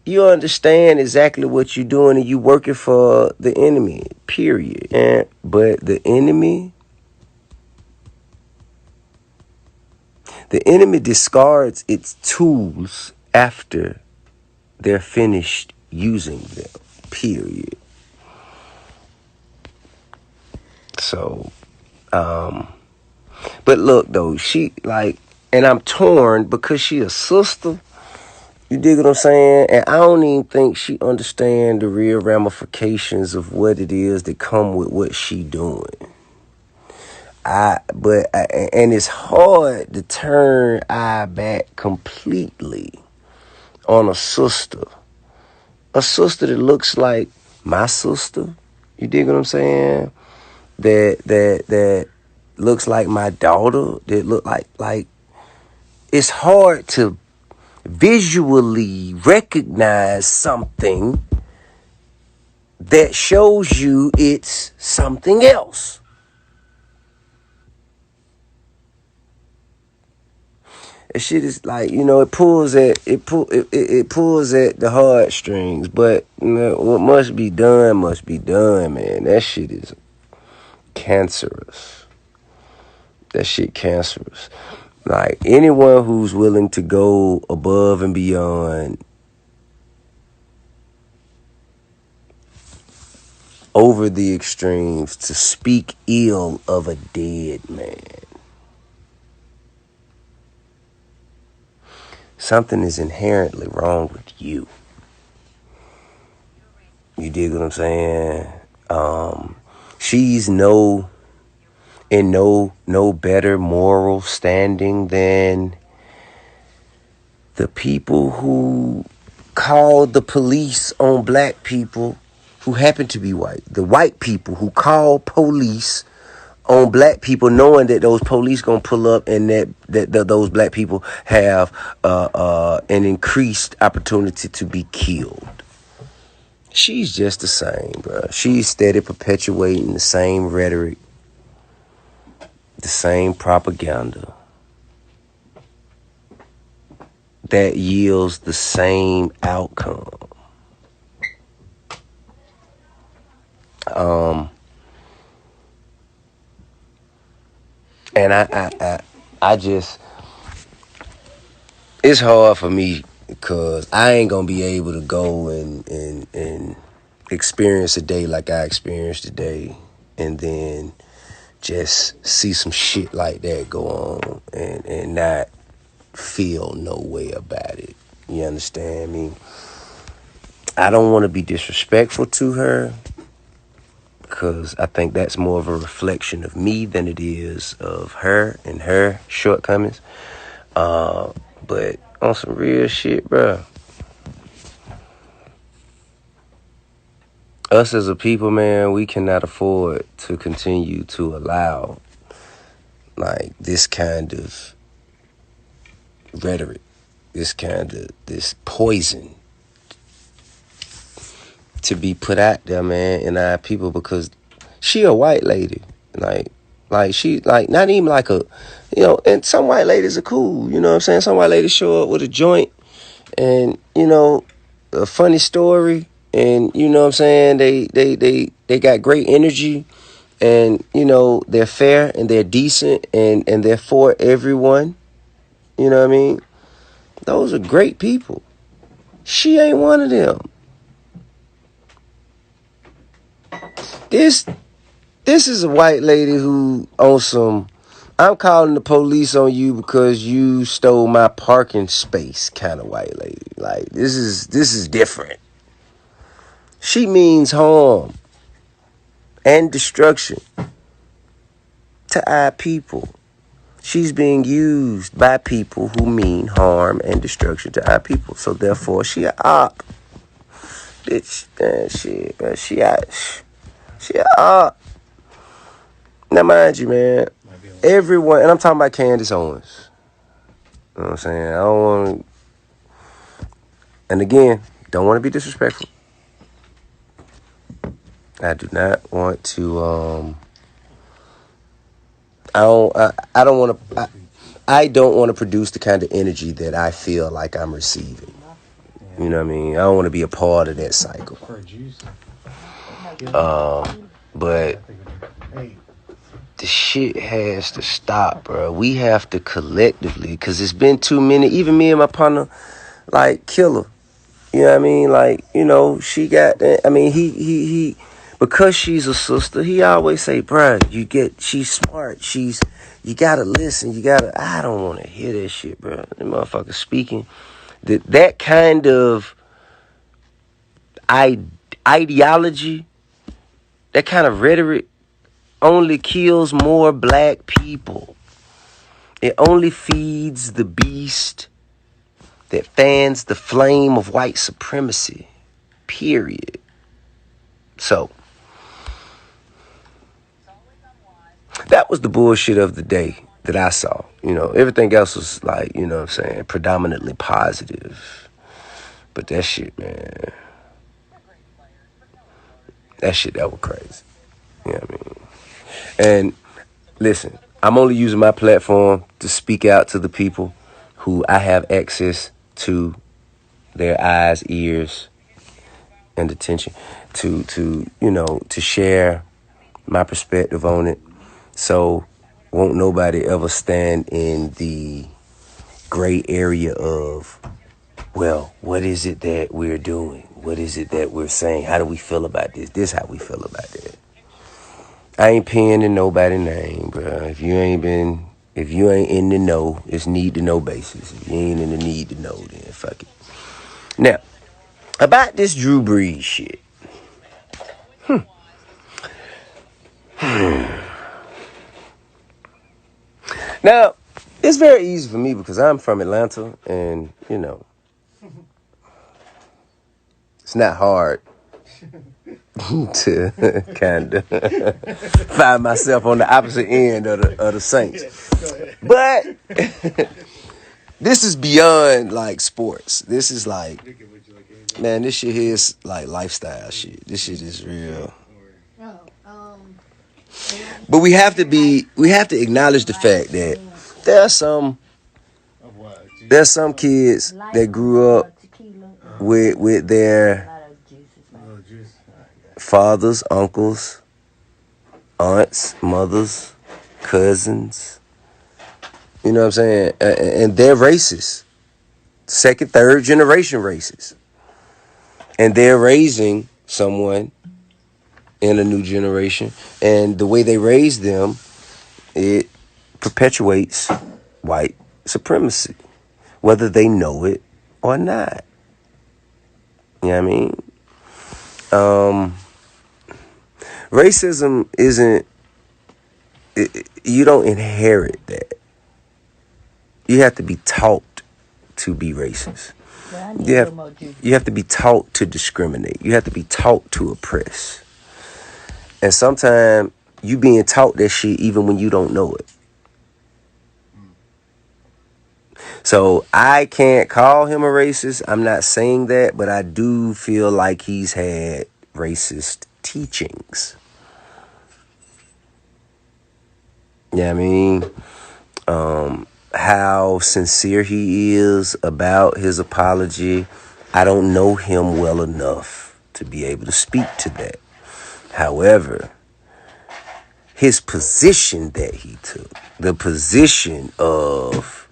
you understand exactly what you're doing and you working for the enemy, period. But the enemy discards its tools after they're finished using them, period. So, but look though, she like, and I'm torn because she a sister. You dig what I'm saying? And I don't even think she understand the real ramifications of what it is that come with what she doing. And it's hard to turn eye back completely on a sister that looks like my sister. You dig what I'm saying? That looks like my daughter. That look like it's hard to visually recognize something that shows you it's something else. That shit is like, it pulls at the heartstrings, but what must be done, man. That shit is cancerous. That shit cancerous. Like, anyone who's willing to go above and beyond over the extremes to speak ill of a dead man, something is inherently wrong with you. You dig what I'm saying? She's no better moral standing than the people who called the police on black people who happen to be white. The white people who call police on black people, knowing that those police gonna pull up and that those black people have an increased opportunity to be killed. She's just the same, bro. She's steady perpetuating the same rhetoric, the same propaganda that yields the same outcome. And I just, it's hard for me because I ain't gonna be able to go and experience a day like I experienced today, and then just see some shit like that go on and not feel no way about it. You understand me? I don't want to be disrespectful to her, because I think that's more of a reflection of me than it is of her and her shortcomings. But on some real shit, bro, us as a people, man, we cannot afford to continue to allow like this kind of rhetoric, this poison to be put out there, man, in our people, because she a white lady. Like she, like, not even like a, and some white ladies are cool, you know what I'm saying? Some white ladies show up with a joint and, a funny story, and, you know what I'm saying, they got great energy, and, they're fair and they're decent and they're for everyone. You know what I mean? Those are great people. She ain't one of them. This is a white lady who on some, I'm calling the police on you because you stole my parking space kind of white lady. Like, this is different. She means harm and destruction to our people. She's being used by people who mean harm and destruction to our people. So therefore, she a op. Bitch, man, shit, man. She a op. Now, mind you, man, everyone, and I'm talking about Candace Owens. You know what I'm saying? I don't want to, and again, don't want to be disrespectful. I do not want to, I don't want to produce the kind of energy that I feel like I'm receiving. You know what I mean? I don't want to be a part of that cycle. But the shit has to stop, bro. We have to collectively, because it's been too many. Even me and my partner, like, Killer. You know what I mean? Like, you know, she got that. I mean, he because she's a sister, he always say, bruh, she's smart. You gotta listen. I don't want to hear that shit, bruh. The motherfucker speaking. That kind of ideology, that kind of rhetoric only kills more black people. It only feeds the beast that fans the flame of white supremacy. Period. So, that was the bullshit of the day that I saw. You know, everything else was like, you know what I'm saying, predominantly positive. But that shit, man. That was crazy. You know what I mean? And listen, I'm only using my platform to speak out to the people who I have access to their eyes, ears, and attention to you know, to share my perspective on it. So won't nobody ever stand in the gray area of, well, what is it that we're doing? What is it that we're saying? How do we feel about this? This how we feel about that. I ain't peeing in nobody's name, bro. If you ain't in the know, it's need to know basis. If you ain't in the need to know, then fuck it. Now, about this Drew Brees shit. Now, it's very easy for me because I'm from Atlanta, and, you know, it's not hard to kind of find myself on the opposite end of the Saints. But this is beyond, like, sports. This is like, man, this shit here is like lifestyle shit. This shit is real. But we have to acknowledge the fact that there's some kids that grew up with their fathers, uncles, aunts, mothers, cousins. You know what I'm saying? And they're racist. Second, third generation racist. And they're raising someone in a new generation. And the way they raise them, it perpetuates white supremacy, whether they know it or not. You know what I mean? Racism isn't, you don't inherit that. You have to be taught to be racist. You have to be taught to discriminate. You have to be taught to oppress. And sometimes you being taught that shit even when you don't know it. So I can't call him a racist. I'm not saying that, but I do feel like he's had racist teachings. Yeah, you know I mean, how sincere he is about his apology, I don't know him well enough to be able to speak to that. However, his position that he took, the position of,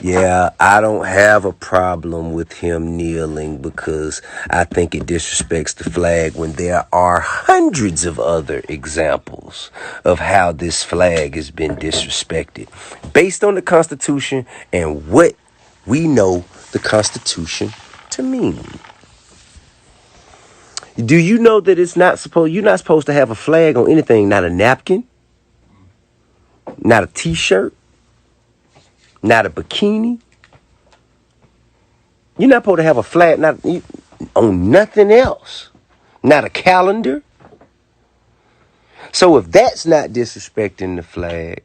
yeah, I don't have a problem with him kneeling because I think it disrespects the flag, when there are hundreds of other examples of how this flag has been disrespected based on the Constitution and what we know the Constitution to mean. Do you know that you're not supposed to have a flag on anything, not a napkin, not a t-shirt, not a bikini? You're not supposed to have a flag on nothing else. Not a calendar. So if that's not disrespecting the flag,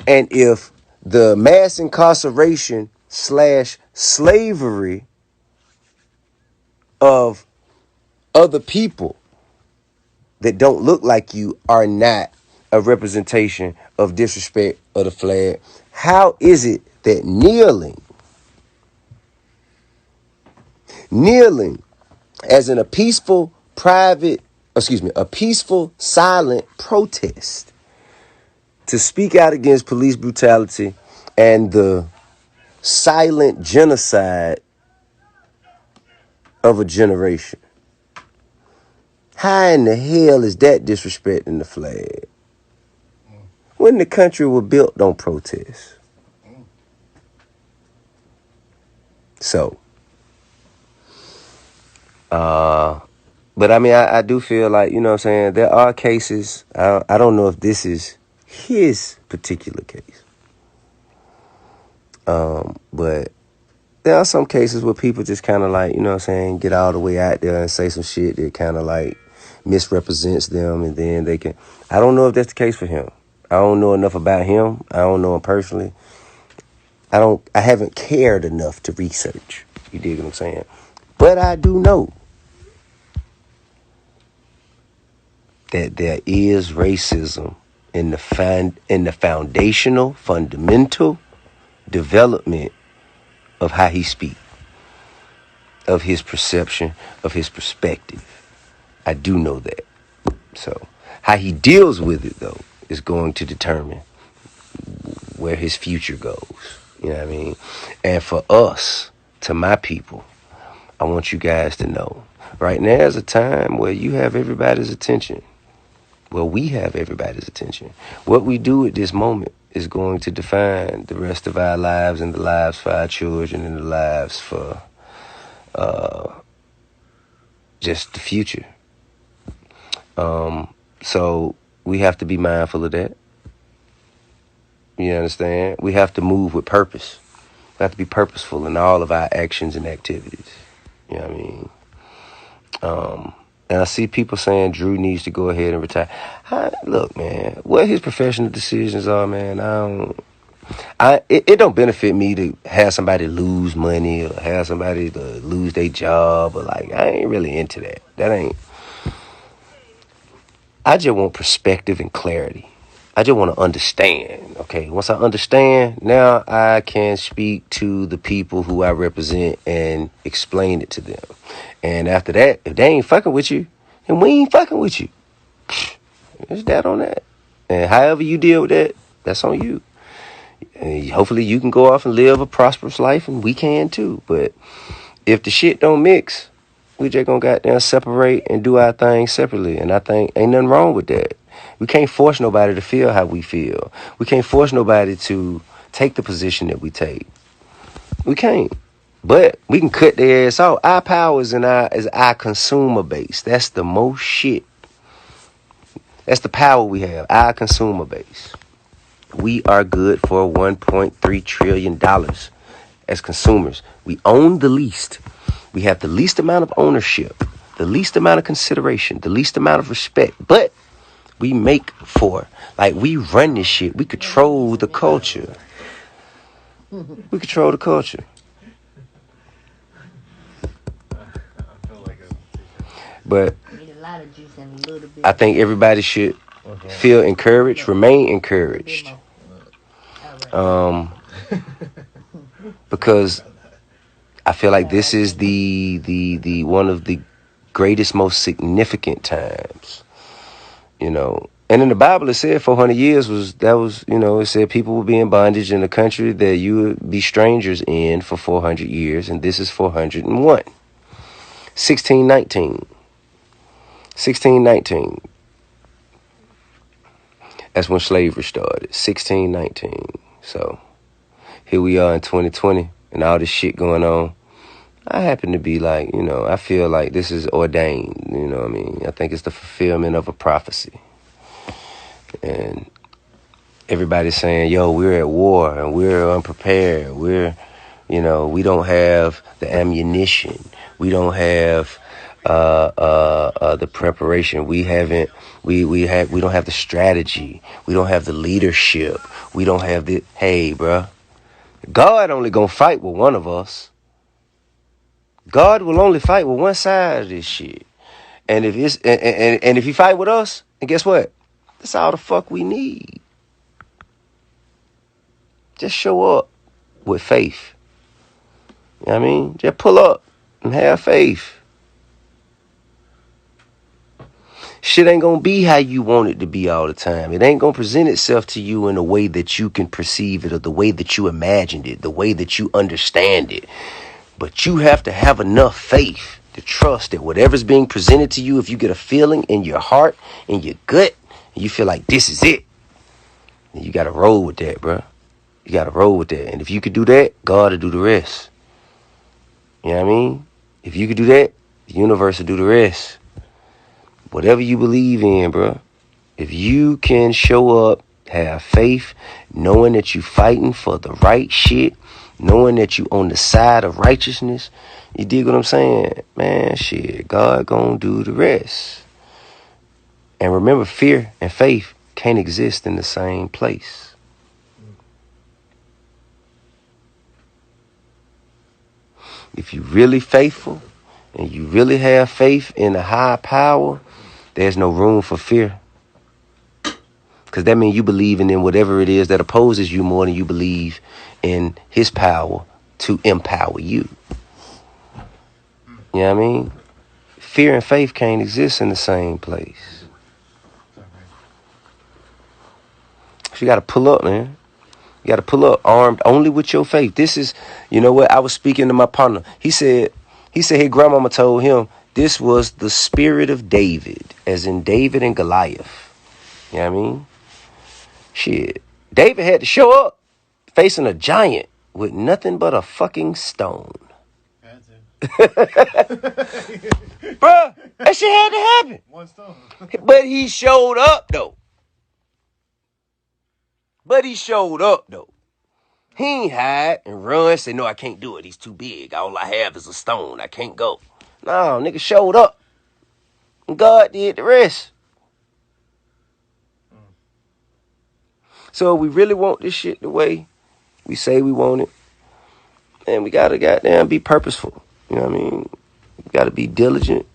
and if the mass incarceration / slavery of other people that don't look like you are not a representation of disrespect of the flag, how is it that kneeling kneeling as in a peaceful, silent protest to speak out against police brutality and the silent genocide of a generation. How in the hell is that disrespecting the flag? When the country was built on protest. So, but I mean, I do feel like, you know what I'm saying, there are cases, I don't know if this is his particular case, but there are some cases where people just kind of like, you know what I'm saying, get all the way out there and say some shit that kind of like misrepresents them, and then they can, I don't know if that's the case for him. I don't know enough about him. I don't know him personally. I haven't cared enough to research. You dig what I'm saying? But I do know that there is racism in the fundamental development of how he speaks, of his perception, of his perspective. I do know that. So how he deals with it, though, is going to determine where his future goes. You know what I mean? And for us, to my people, I want you guys to know, right now is a time where you have everybody's attention. Well, we have everybody's attention. What we do at this moment is going to define the rest of our lives and the lives for our children and the lives for just the future. So we have to be mindful of that. You understand? We have to move with purpose. We have to be purposeful in all of our actions and activities. You know what I mean? And I see people saying Drew needs to go ahead and retire. Look, man, what his professional decisions are, man, it don't benefit me to have somebody lose money or have somebody to lose their job, or like, I ain't really into that. I just want perspective and clarity. I just want to understand, okay? Once I understand, now I can speak to the people who I represent and explain it to them. And after that, if they ain't fucking with you, then we ain't fucking with you. It's that on that. And however you deal with that, that's on you. And hopefully you can go off and live a prosperous life, and we can too. But if the shit don't mix, we just gonna goddamn separate and do our thing separately. And I think ain't nothing wrong with that. We can't force nobody to feel how we feel. We can't force nobody to take the position that we take. We can't. But we can cut their ass off. Our power is our consumer base. That's the most shit. That's the power we have. Our consumer base. We are good for $1.3 trillion as consumers. We own the least. We have the least amount of ownership, the least amount of consideration, the least amount of respect. But we make for, like, we run this shit. We control the culture. We control the culture. But I think everybody should feel encouraged, remain encouraged. Because I feel like this is the one of the greatest, most significant times. You know, and in the Bible it said 400 years it said people would be in bondage in a country that you would be strangers in for 400 years, and this is 401. 1619. That's when slavery started. 1619. So here we are in 2020 and all this shit going on. I happen to be like, I feel like this is ordained, you know what I mean? I think it's the fulfillment of a prophecy. And everybody's saying, yo, we're at war and we're unprepared. We don't have the ammunition. We don't have the preparation. We don't have the strategy. We don't have the leadership. We don't have the, hey, bruh, God only gonna fight with one of us. God will only fight with one side of this shit. And if it's and if he fight with us, and guess what? That's all the fuck we need. Just show up with faith. You know what I mean? Just pull up. And have faith. Shit ain't gonna be how you want it to be all the time. It ain't gonna present itself to you in a way that you can perceive it, or the way that you imagined it, the way that you understand it. But you have to have enough faith to trust that whatever's being presented to you, if you get a feeling in your heart, in your gut, and you feel like this is it, then you gotta roll with that, bro. You gotta roll with that. And if you could do that, God will do the rest. You know what I mean? If you could do that, the universe will do the rest. Whatever you believe in, bro. If you can show up, have faith, knowing that you fighting for the right shit, knowing that you on the side of righteousness, you dig what I'm saying? Man, shit, God gonna do the rest. And remember, fear and faith can't exist in the same place. If you really faithful and you really have faith in a higher power, there's no room for fear. Because that means you believe in whatever it is that opposes you more than you believe in his power to empower you. You know what I mean? Fear and faith can't exist in the same place. So you got to pull up, man. You got to pull up armed only with your faith. This is, you know what? I was speaking to my partner. He said his grandmama told him this was the spirit of David, as in David and Goliath. You know what I mean? Shit. David had to show up facing a giant with nothing but a fucking stone. Bruh, that shit had to happen. One stone. But he showed up, though. He ain't hide and run, say, no, I can't do it. He's too big. All I have is a stone. I can't go. No, nigga showed up. And God did the rest. So if we really want this shit the way we say we want it, and we gotta goddamn be purposeful. You know what I mean? We gotta be diligent.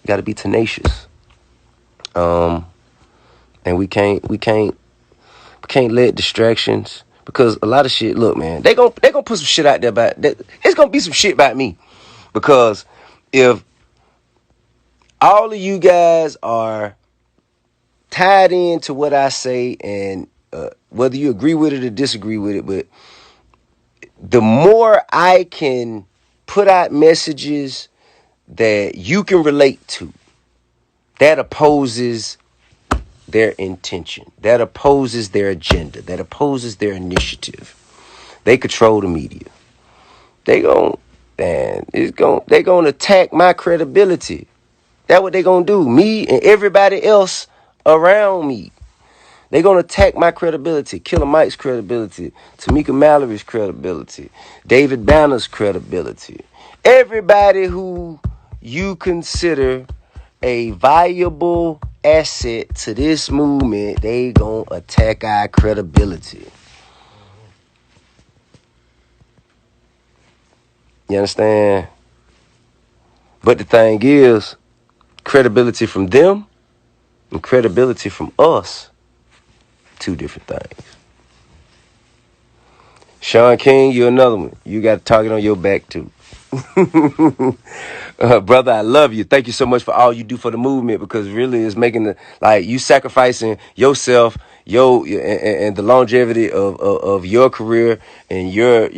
We gotta be tenacious. And we can't let distractions, because a lot of shit, look, man, they gonna put some shit out there about that. It's gonna be some shit about me. Because if all of you guys are tied into what I say, and whether you agree with it or disagree with it, but the more I can put out messages that you can relate to, that opposes their intention, that opposes their agenda, that opposes their initiative. They control the media. They gonna attack my credibility. That's what they gonna do. Me and everybody else around me. They're going to attack my credibility, Killer Mike's credibility, Tamika Mallory's credibility, David Banner's credibility. Everybody who you consider a valuable asset to this movement, they going to attack our credibility. You understand? But the thing is, credibility from them and credibility from us, two different things. Sean King, you're another one. You got a target on your back too. Brother, I love you. Thank you so much for all you do for the movement, because really it's making you sacrificing yourself, and the longevity of your career and your,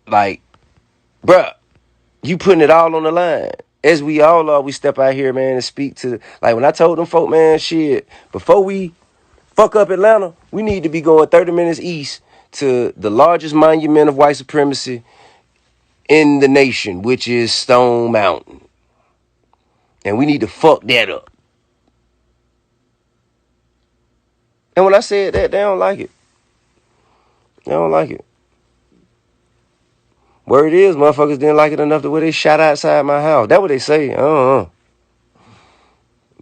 bruh, you putting it all on the line. As we all are, we step out here, man, and speak to, when I told them folk, man, shit, before we fuck up Atlanta, we need to be going 30 minutes east to the largest monument of white supremacy in the nation, which is Stone Mountain. And we need to fuck that up. And when I said that, they don't like it. They don't like it. Word is, motherfuckers didn't like it enough to where they shot outside my house. That's what they say.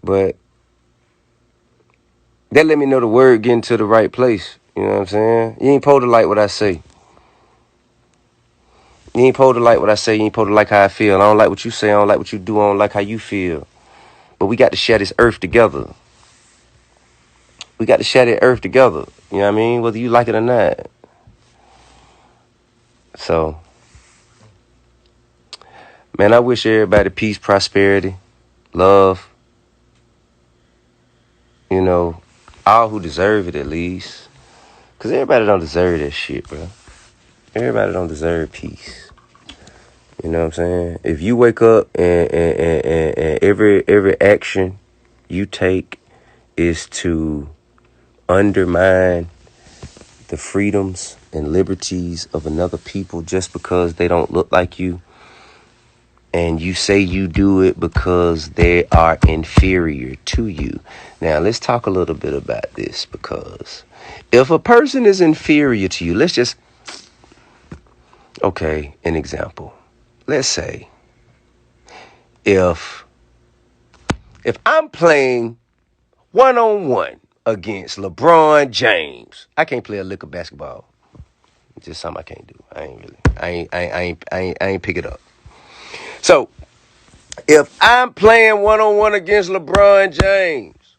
But that let me know the word getting to the right place. You know what I'm saying? You ain't supposed to like what I say. You ain't supposed to like what I say. You ain't supposed to like how I feel. I don't like what you say. I don't like what you do. I don't like how you feel. But we got to share this earth together. We got to share that earth together. You know what I mean? Whether you like it or not. So, Man, I wish everybody peace, prosperity, love. You know, all who deserve it at least. Because everybody don't deserve that shit, bro. Everybody don't deserve peace. You know what I'm saying? If you wake up and every action you take is to undermine the freedoms and liberties of another people just because they don't look like you, and you say you do it because they are inferior to you. Now, let's talk a little bit about this, because if a person is inferior to you, okay, an example. Let's say if I'm playing one-on-one against LeBron James, I can't play a lick of basketball. It's just something I can't do. I ain't pick it up. So, if I'm playing one-on-one against LeBron James,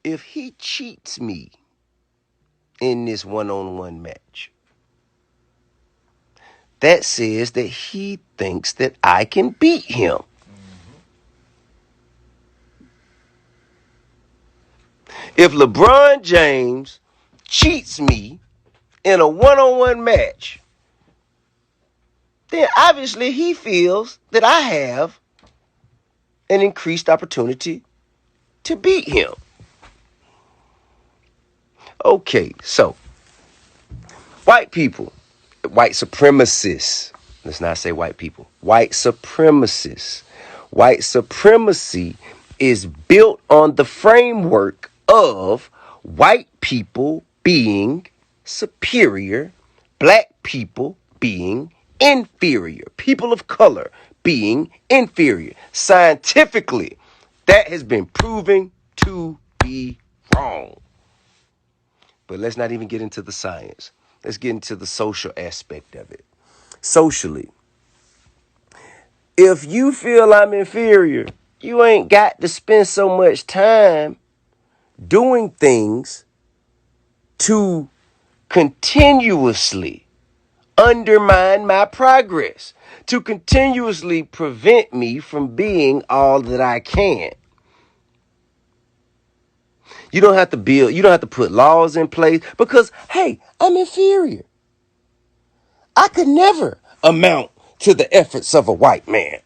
if he cheats me in this one-on-one match, that says that he thinks that I can beat him. If LeBron James cheats me in a one-on-one match, then obviously he feels that I have an increased opportunity to beat him. Okay, so white people, white supremacists, let's not say white people, white supremacists. White supremacy is built on the framework of white people being superior, black people being inferior, people of color being inferior. Scientifically, that has been proven to be wrong. But let's not even get into the science. Let's get into the social aspect of it. Socially, if you feel I'm inferior, you ain't got to spend so much time doing things to continuously undermine my progress, to continuously prevent me from being all that I can. You don't have to put laws in place because, hey, I'm inferior. I could never amount to the efforts of a white man.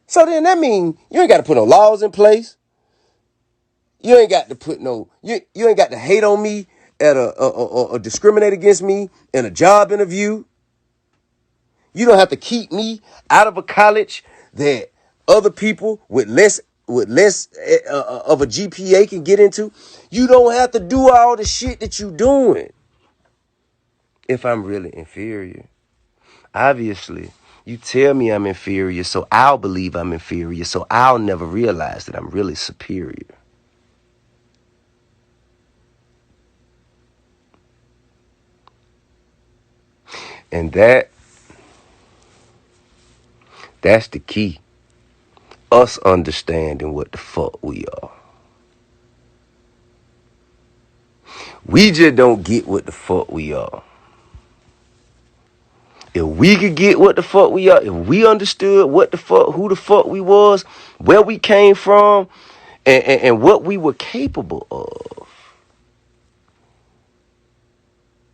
So then that means you ain't got to put no laws in place. You ain't got to you ain't got to hate on me or discriminate against me in a job interview. You don't have to keep me out of a college that other people with less of a GPA can get into. You don't have to do all the shit that you doing if I'm really inferior. Obviously, you tell me I'm inferior, so I'll believe I'm inferior, so I'll never realize that I'm really superior. And that's the key. Us understanding what the fuck we are. We just don't get what the fuck we are. If we could get what the fuck we are, if we understood what the fuck, who the fuck we was, where we came from, and what we were capable of,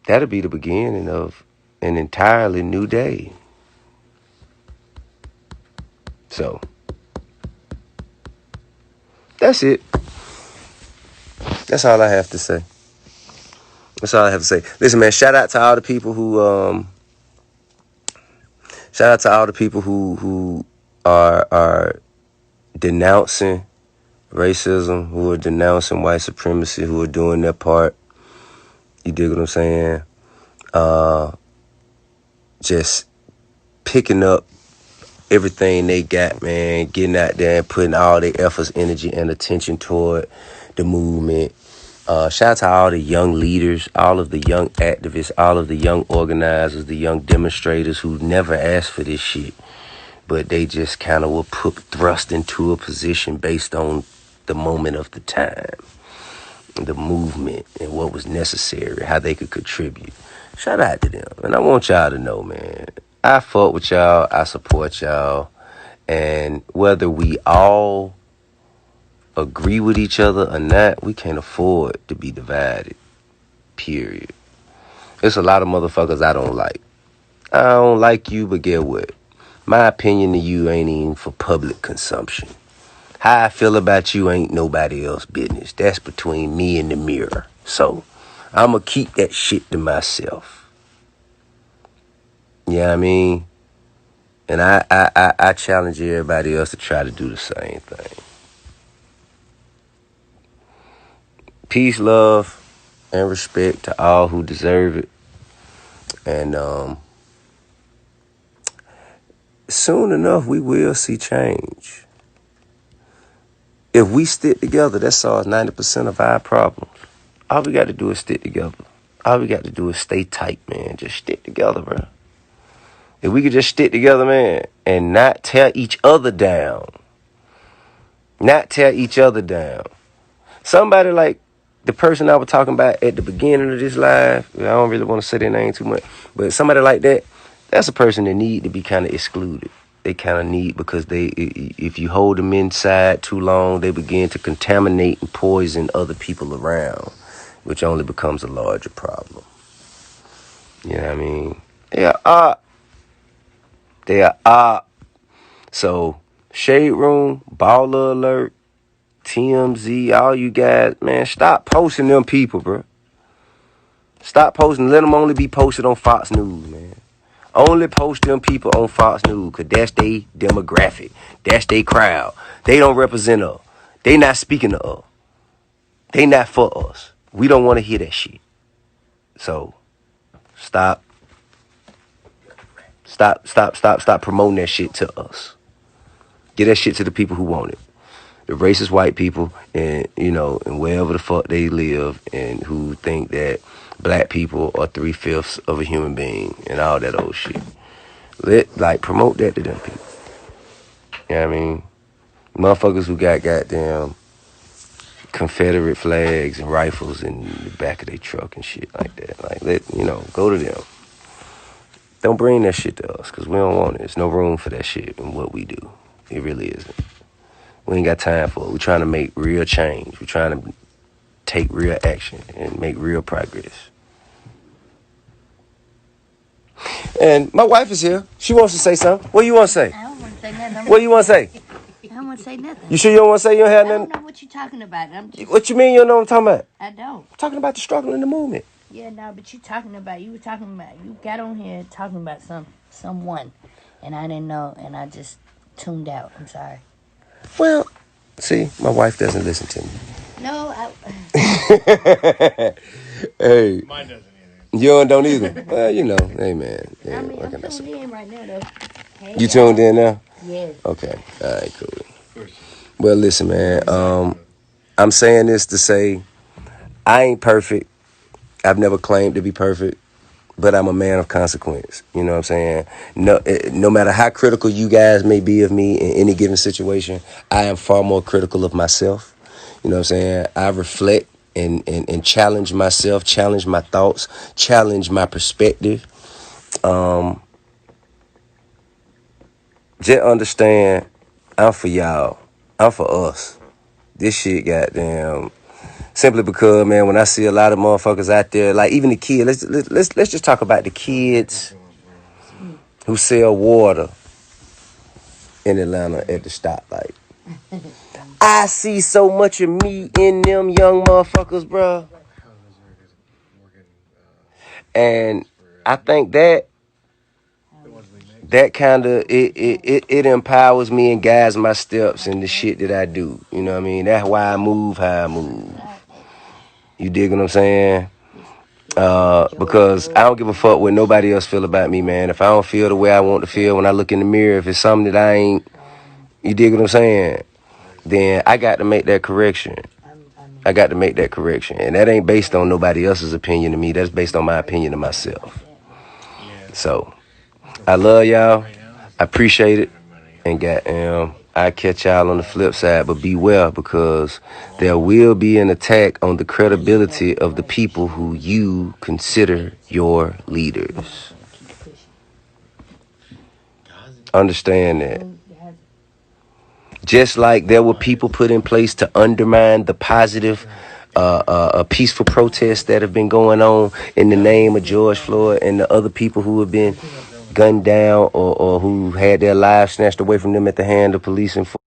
that'll be the beginning of an entirely new day. So, that's it. That's all I have to say. That's all I have to say. Listen, man, shout out to all the people who are denouncing racism, who are denouncing white supremacy, who are doing their part. You dig what I'm saying? Just picking up everything they got, man, getting out there and putting all their efforts, energy, and attention toward the movement. Shout out to all the young leaders, all of the young activists, all of the young organizers, the young demonstrators who never asked for this shit, but they just kind of were thrust into a position based on the moment of the time, the movement, and what was necessary, how they could contribute. Shout out to them. And I want y'all to know, man, I fuck with y'all. I support y'all. And whether we all agree with each other or not, we can't afford to be divided. Period. There's a lot of motherfuckers I don't like. I don't like you, but get what? My opinion to you ain't even for public consumption. How I feel about you ain't nobody else's business. That's between me and the mirror. So, I'm going to keep that shit to myself. You know what I mean? And I challenge everybody else to try to do the same thing. Peace, love, and respect to all who deserve it. And soon enough, we will see change. If we stick together, that solves 90% of our problems. All we got to do is stick together. All we got to do is stay tight, man. Just stick together, bro. If we could just stick together, man, and not tear each other down. Not tear each other down. Somebody like the person I was talking about at the beginning of this live, I don't really want to say their name too much, but somebody like that, that's a person that need to be kind of excluded. They kind of need, because if you hold them inside too long, they begin to contaminate and poison other people around, which only becomes a larger problem. You know what I mean? They are up. So, Shade Room, Baller Alert, TMZ, all you guys, man, stop posting them people, bro. Stop posting. Let them only be posted on Fox News, man. Only post them people on Fox News, because that's their demographic. That's their crowd. They don't represent us. They not speaking to us. They not for us. We don't want to hear that shit. So, stop promoting that shit to us. Get that shit to the people who want it. The racist white people, and and wherever the fuck they live, and who think that black people are 3/5 of a human being and all that old shit. Promote that to them people. You know what I mean? Motherfuckers who got goddamn Confederate flags and rifles in the back of their truck and shit like that. Go to them. Don't bring that shit to us, because we don't want it. There's no room for that shit in what we do. It really isn't. We ain't got time for it. We're trying to make real change. We're trying to take real action and make real progress. And my wife is here. She wants to say something. What do you want to say? I don't want to say nothing. What do you want to say? I don't want to say nothing. You sure you don't want to say you don't have I nothing? don't know what you're talking about. What you mean you don't know what I'm talking about? I don't. I'm talking about the struggle in the movement. Yeah, no, but you got on here talking about someone, and I didn't know, and I just tuned out. I'm sorry. Well, see, my wife doesn't listen to me. No, Hey. Mine doesn't either. You don't either? Well, hey, man. Yeah, I'm tuned in right now, though. Hey, you tuned in now? Yes. Okay. All right, cool. Well, listen, man. I'm saying this to say I ain't perfect. I've never claimed to be perfect, but I'm a man of consequence. You know what I'm saying? No matter how critical you guys may be of me in any given situation, I am far more critical of myself. You know what I'm saying? I reflect and challenge myself, challenge my thoughts, challenge my perspective. Just understand, I'm for y'all. I'm for us. This shit goddamn. Simply because, man, when I see a lot of motherfuckers out there, like even the kids, let's just talk about the kids who sell water in Atlanta at the stoplight. I see so much of me in them young motherfuckers, bro. And I think that kind of it empowers me and guides my steps in the shit that I do. You know what I mean? That's why I move how I move. You dig what I'm saying? Because I don't give a fuck what nobody else feel about me, man. If I don't feel the way I want to feel when I look in the mirror, if it's something that I ain't, you dig what I'm saying? Then I got to make that correction. And that ain't based on nobody else's opinion of me. That's based on my opinion of myself. So, I love y'all. I appreciate it. And I catch y'all on the flip side, but beware, because there will be an attack on the credibility of the people who you consider your leaders. Understand that. Just like there were people put in place to undermine the positive, peaceful protests that have been going on in the name of George Floyd and the other people who have been gunned down or who had their lives snatched away from them at the hand of police enforcement.